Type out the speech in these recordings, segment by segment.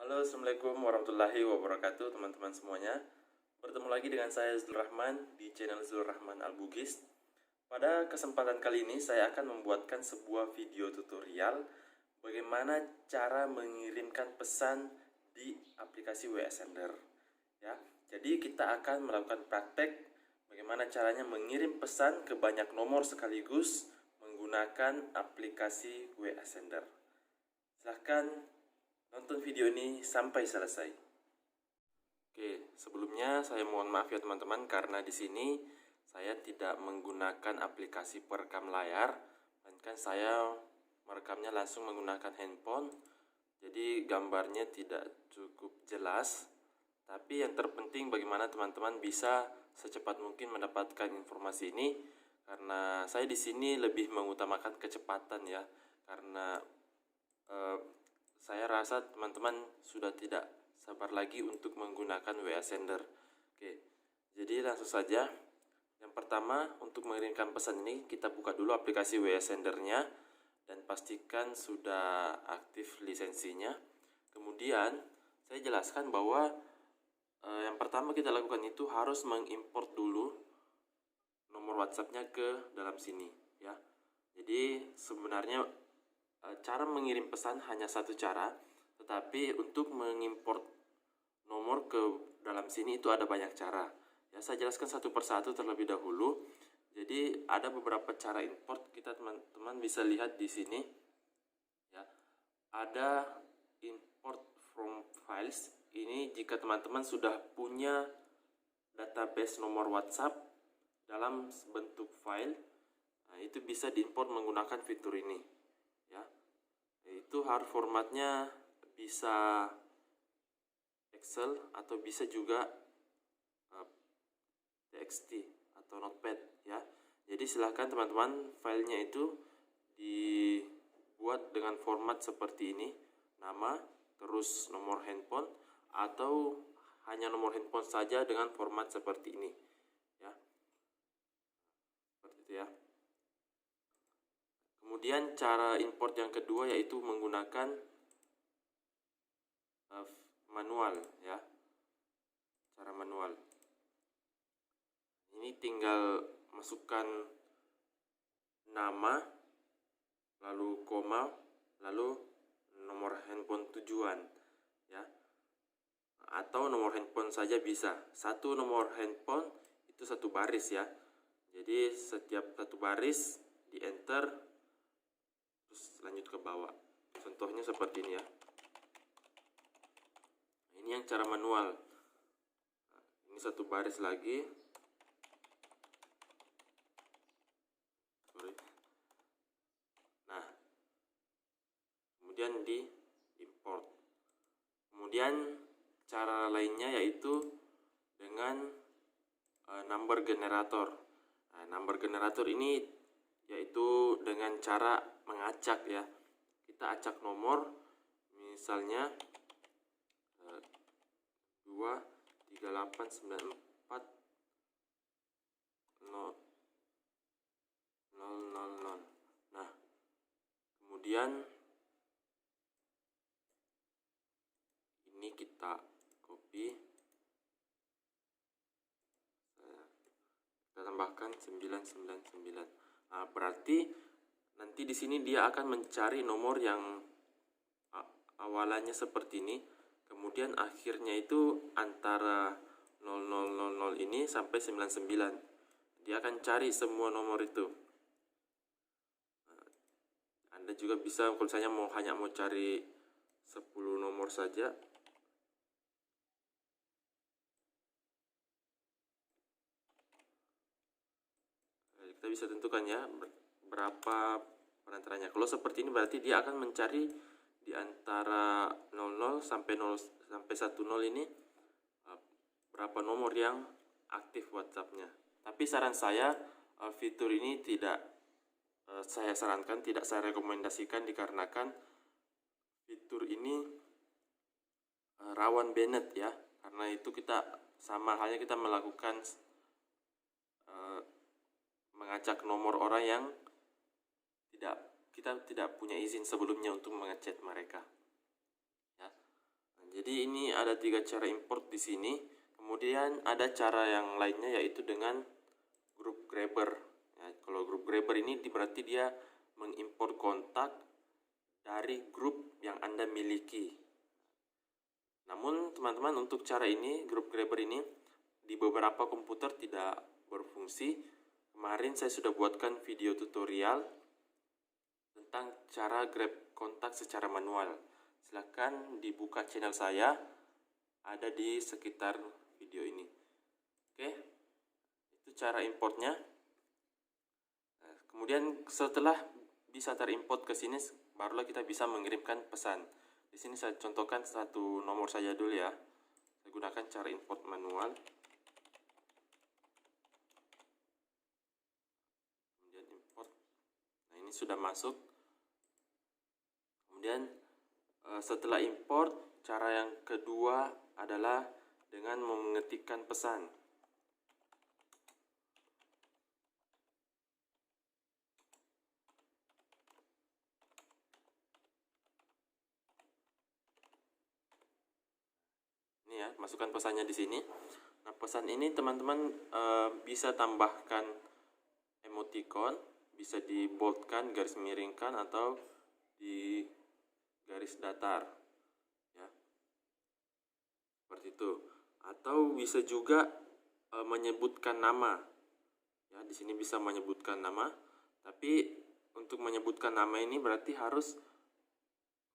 Halo, Assalamualaikum warahmatullahi wabarakatuh teman-teman semuanya. Bertemu lagi dengan saya Zul Rahman di channel Zul Rahman Al-Bugis. Pada kesempatan kali ini saya akan membuatkan sebuah video tutorial bagaimana cara mengirimkan pesan di aplikasi WA Sender. Ya, jadi kita akan melakukan praktek bagaimana caranya mengirim pesan ke banyak nomor sekaligus menggunakan aplikasi WA Sender. Silahkan nonton video ini sampai selesai. Oke, sebelumnya saya mohon maaf ya teman-teman karena di sini saya tidak menggunakan aplikasi perekam layar, melainkan saya merekamnya langsung menggunakan handphone. Jadi gambarnya tidak cukup jelas. Tapi yang terpenting bagaimana teman-teman bisa secepat mungkin mendapatkan informasi ini, karena saya di sini lebih mengutamakan kecepatan ya, karena saya rasa teman-teman sudah tidak sabar lagi untuk menggunakan WA Sender. Oke, jadi langsung saja. Yang pertama, untuk mengirimkan pesan ini, kita buka dulu aplikasi WA Sendernya dan pastikan sudah aktif lisensinya. Kemudian, saya jelaskan bahwa yang pertama kita lakukan itu harus mengimport dulu nomor WhatsApp-nya ke dalam sini, ya. Jadi sebenarnya cara mengirim pesan hanya satu cara, tetapi untuk mengimport nomor ke dalam sini itu ada banyak cara. Ya, saya jelaskan satu persatu terlebih dahulu. Jadi ada beberapa cara import, kita teman-teman bisa lihat di sini. Ya, ada import from files. Ini jika teman-teman sudah punya database nomor WhatsApp dalam bentuk file, nah, itu bisa diimport menggunakan fitur ini. Ya, itu harus formatnya bisa Excel atau bisa juga TXT atau Notepad ya. Jadi silahkan teman-teman filenya itu dibuat dengan format seperti ini, nama terus nomor handphone, atau hanya nomor handphone saja dengan format seperti ini ya, seperti itu ya. Kemudian cara import yang kedua yaitu menggunakan manual ya, cara manual. Ini tinggal masukkan nama, lalu koma, lalu nomor handphone tujuan ya, atau nomor handphone saja bisa. Satu nomor handphone itu satu baris ya. Jadi setiap satu baris di enter, terus lanjut ke bawah. Contohnya seperti ini ya. Ini yang cara manual. Nah, ini satu baris lagi. Nah, kemudian di import. Kemudian cara lainnya yaitu dengan number generator. Nah, number generator ini yaitu dengan cara mengacak ya. Kita acak nomor, misalnya 238940000. Nah, kemudian ini kita copy, kita tambahkan 999. Nah, berarti nanti di sini dia akan mencari nomor yang awalannya seperti ini, kemudian akhirnya itu antara 0000 ini sampai 99. Dia akan cari semua nomor itu. Nah, Anda juga bisa kalau misalnya hanya mau cari 10 nomor saja. Kita bisa tentukan ya berapa perantaranya. Kalau seperti ini berarti dia akan mencari di antara 00 sampai 10 ini berapa nomor yang aktif WhatsApp-nya. Tapi saran saya, fitur ini tidak saya sarankan, tidak saya rekomendasikan, dikarenakan fitur ini rawan banned ya. Karena itu kita sama halnya kita melakukan mengacak nomor orang yang kita tidak punya izin sebelumnya untuk mengechat mereka ya. Jadi Jadi ini ada 3 cara import di sini. Kemudian ada cara yang lainnya yaitu dengan group grabber. Ya, kalau group grabber ini berarti dia mengimport kontak dari grup yang Anda miliki. Namun teman-teman, untuk cara ini, group grabber ini di beberapa komputer tidak berfungsi. Kemarin saya sudah buatkan video tutorial tentang cara grab kontak secara manual. Silahkan dibuka channel saya, ada di sekitar video ini. Oke, itu cara importnya. Nah, kemudian setelah bisa terimport ke sini, barulah kita bisa mengirimkan pesan. Di sini saya contohkan satu nomor saja dulu ya. Saya gunakan cara import manual. Kemudian import. Nah, ini sudah masuk. Kemudian setelah import, cara yang kedua adalah dengan mengetikkan pesan. Ini ya, masukkan pesannya di sini. Nah, pesan ini teman-teman bisa tambahkan emoticon, bisa di boldkan, garis miringkan, atau di garis datar, ya, seperti itu. Atau bisa juga menyebutkan nama, ya, di sini bisa menyebutkan nama. Tapi untuk menyebutkan nama ini berarti harus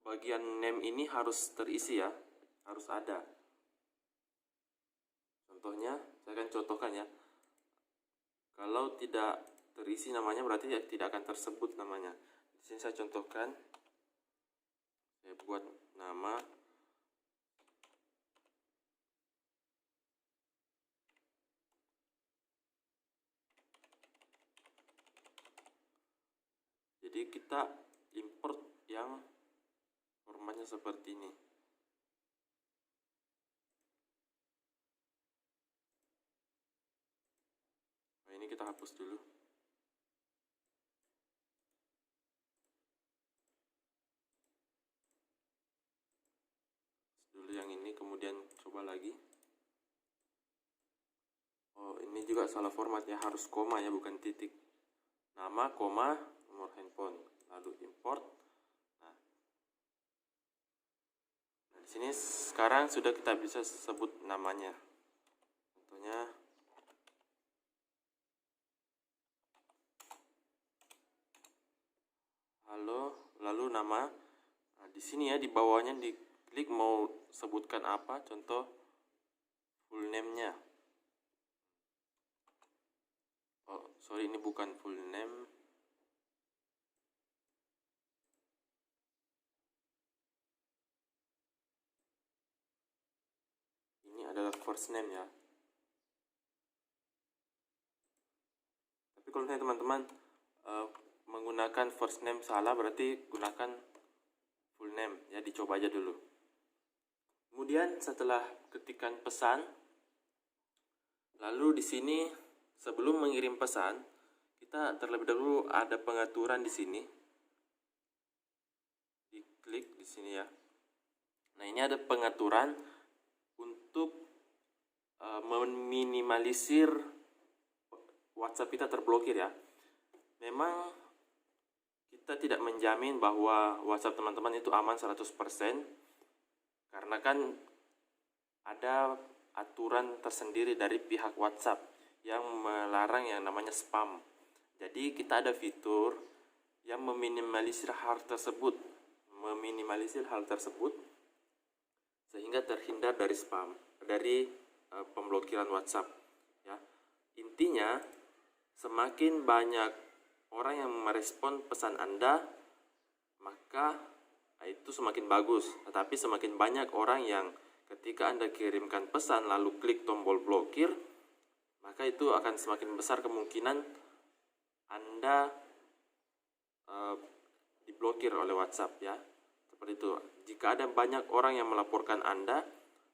bagian name ini harus terisi ya, harus ada. Contohnya, saya akan contohkan ya. Kalau tidak terisi namanya berarti ya tidak akan tersebut namanya. Di sini saya contohkan. Saya buat nama. Jadi kita import yang formatnya seperti ini. Nah, ini kita hapus dulu. Dulu yang ini, kemudian coba lagi. Oh, ini juga salah format ya, harus koma ya, bukan titik. Nama, koma, nomor handphone, lalu import. Nah, di sini sekarang sudah kita bisa sebut namanya. Contohnya halo, lalu nama. Nah, di sini ya, di bawahnya diklik mau sebutkan apa, contoh full name-nya. Oh, sorry, ini bukan full name. Ini adalah first name ya. Tapi kalau misalnya teman-teman menggunakan first name salah, berarti gunakan full name ya, dicoba aja dulu. Kemudian setelah ketikan pesan, lalu di sini sebelum mengirim pesan, kita terlebih dahulu ada pengaturan di sini. Diklik di sini ya. Nah, ini ada pengaturan untuk meminimalisir WhatsApp kita terblokir ya. Memang kita tidak menjamin bahwa WhatsApp teman-teman itu aman 100%, karena kan ada aturan tersendiri dari pihak WhatsApp yang melarang yang namanya spam. Jadi kita ada fitur yang meminimalisir hal tersebut, sehingga terhindar dari spam, dari pemblokiran WhatsApp ya. Intinya, semakin banyak orang yang merespon pesan Anda, maka itu semakin bagus. Tetapi semakin banyak orang yang ketika Anda kirimkan pesan lalu klik tombol blokir, maka itu akan semakin besar kemungkinan Anda diblokir oleh WhatsApp ya. Seperti itu. Jika ada banyak orang yang melaporkan Anda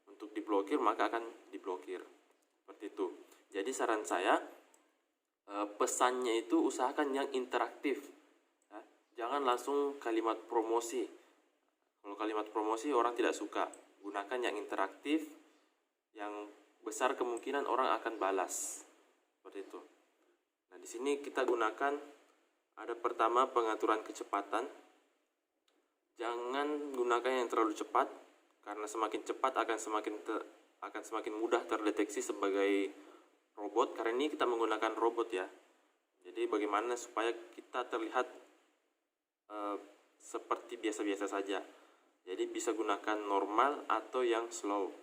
untuk diblokir, maka akan diblokir. Seperti itu. Jadi saran saya, pesannya itu usahakan yang interaktif ya. Jangan langsung kalimat promosi. Kalau kalimat promosi orang tidak suka. Gunakan yang interaktif, yang besar kemungkinan orang akan balas. Seperti itu. Nah, di sini kita gunakan ada pertama pengaturan kecepatan. Jangan gunakan yang terlalu cepat, karena semakin cepat akan semakin mudah terdeteksi sebagai robot, karena ini kita menggunakan robot ya. Jadi bagaimana supaya kita terlihat seperti biasa-biasa saja. Jadi bisa gunakan normal atau yang slow.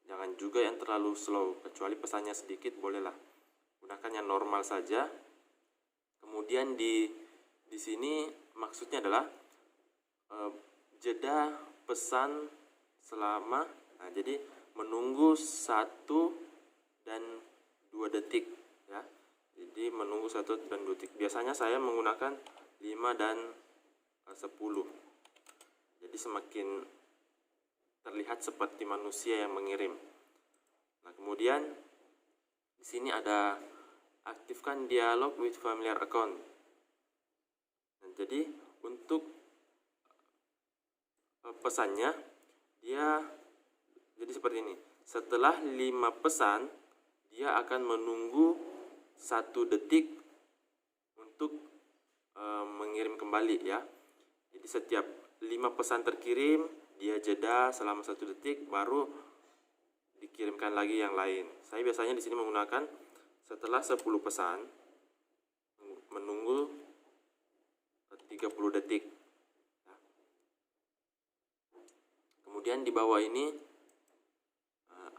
Jangan juga yang terlalu slow, kecuali pesannya sedikit bolehlah. Gunakan yang normal saja. Kemudian di sini maksudnya adalah jeda pesan selama, nah jadi menunggu 1 dan 2 detik ya. Jadi menunggu 1 dan 2 detik. Biasanya saya menggunakan 5 dan 10. Jadi semakin terlihat seperti manusia yang mengirim. Nah, kemudian di sini ada aktifkan dialog with familiar account. Nah, jadi untuk pesannya dia jadi seperti ini. Setelah 5 pesan, dia akan menunggu 1 detik untuk mengirim kembali ya. Jadi setiap 5 pesan terkirim, dia jeda selama 1 detik, baru dikirimkan lagi yang lain. Saya biasanya di sini menggunakan setelah 10 pesan, menunggu 30 detik. Kemudian di bawah ini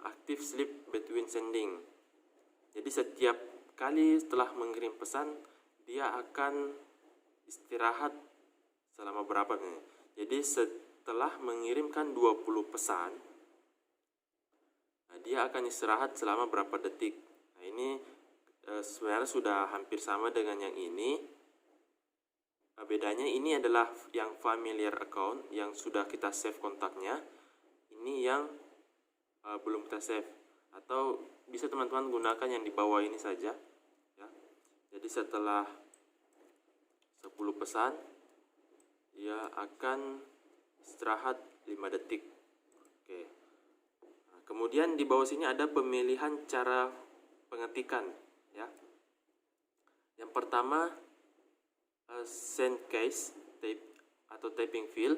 active sleep between sending. Jadi setiap kali setelah mengirim pesan, dia akan istirahat selama berapa nih. Jadi setelah mengirimkan 20 pesan, dia akan istirahat selama berapa detik. Nah, ini sebenarnya sudah hampir sama dengan yang ini. Bedanya ini adalah yang familiar account yang sudah kita save kontaknya. Ini yang belum kita save. Atau bisa teman-teman gunakan yang di bawah ini saja ya. Jadi setelah 10 pesan, dia akan istirahat 5 detik. Oke. Nah, kemudian di bawah sini ada pemilihan cara pengetikan ya. Yang pertama send case tape atau typing field.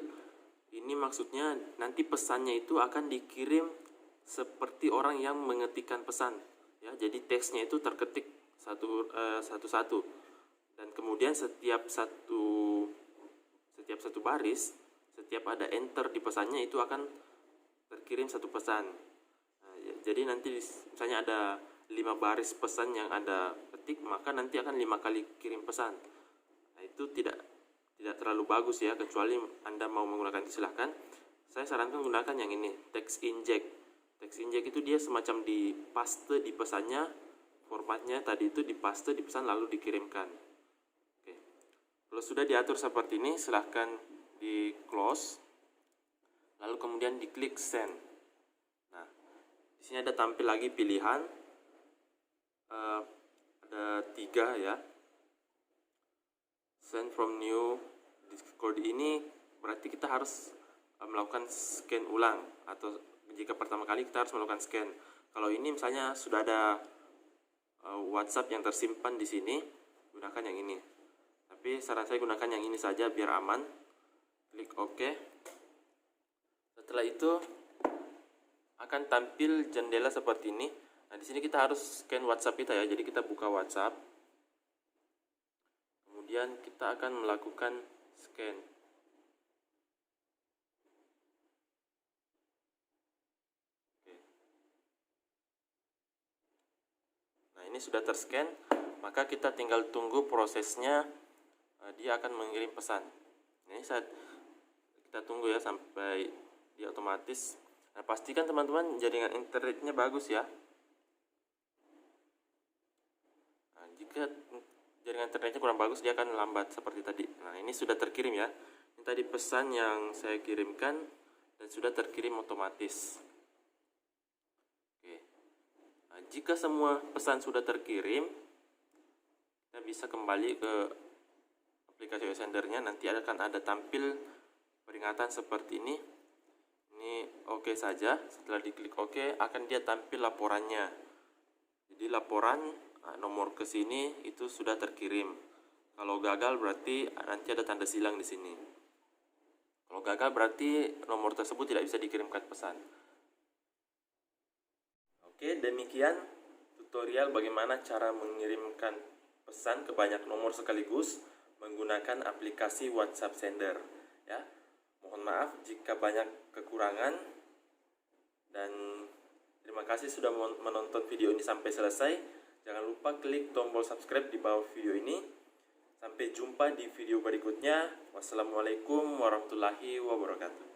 Ini maksudnya nanti pesannya itu akan dikirim seperti orang yang mengetikkan pesan ya. Jadi teksnya itu terketik satu-satu, dan kemudian setiap satu baris, setiap ada enter di pesannya itu akan terkirim 1 pesan. Nah, jadi nanti misalnya ada 5 baris pesan yang Anda ketik, maka nanti akan 5 kali kirim pesan. Nah, itu tidak terlalu bagus ya, kecuali Anda mau menggunakan itu silahkan. Saya sarankan gunakan yang ini, text inject. Text inject itu dia semacam dipaste di pesannya, formatnya tadi itu dipaste di pesan lalu dikirimkan. Oke. Kalau sudah diatur seperti ini, silahkan di close, lalu kemudian diklik send. Nah, di sini ada tampil lagi pilihan, ada 3 ya. Send from new Discord ini berarti kita harus melakukan scan ulang, atau jika pertama kali kita harus melakukan scan. Kalau ini misalnya sudah ada WhatsApp yang tersimpan di sini, gunakan yang ini. Tapi saran saya gunakan yang ini saja biar aman. Klik OK. Setelah itu akan tampil jendela seperti ini. Nah, di sini kita harus scan WhatsApp kita ya. Jadi kita buka WhatsApp. Kemudian kita akan melakukan scan. Oke. Nah, ini sudah terscan, maka kita tinggal tunggu prosesnya, dia akan mengirim pesan. Ini saat kita tunggu ya sampai dia otomatis. Nah, pastikan teman-teman jaringan internetnya bagus ya. Nah, jika jaringan internetnya kurang bagus, dia akan lambat seperti tadi. Nah, ini sudah terkirim ya. Ini tadi pesan yang saya kirimkan dan sudah terkirim otomatis. Oke. Nah, jika semua pesan sudah terkirim, kita bisa kembali ke aplikasi WeSendernya. Nanti akan ada tampil peringatan seperti ini oke saja. Setelah diklik oke, akan dia tampil laporannya. Jadi laporan nomor ke sini itu sudah terkirim. Kalau gagal berarti nanti ada tanda silang di sini. Kalau gagal berarti nomor tersebut tidak bisa dikirimkan pesan. Oke, demikian tutorial bagaimana cara mengirimkan pesan ke banyak nomor sekaligus menggunakan aplikasi WhatsApp Sender. Ya, mohon maaf jika banyak kekurangan, dan terima kasih sudah menonton video ini sampai selesai. Jangan lupa klik tombol subscribe di bawah video ini. Sampai jumpa di video berikutnya. Wassalamualaikum warahmatullahi wabarakatuh.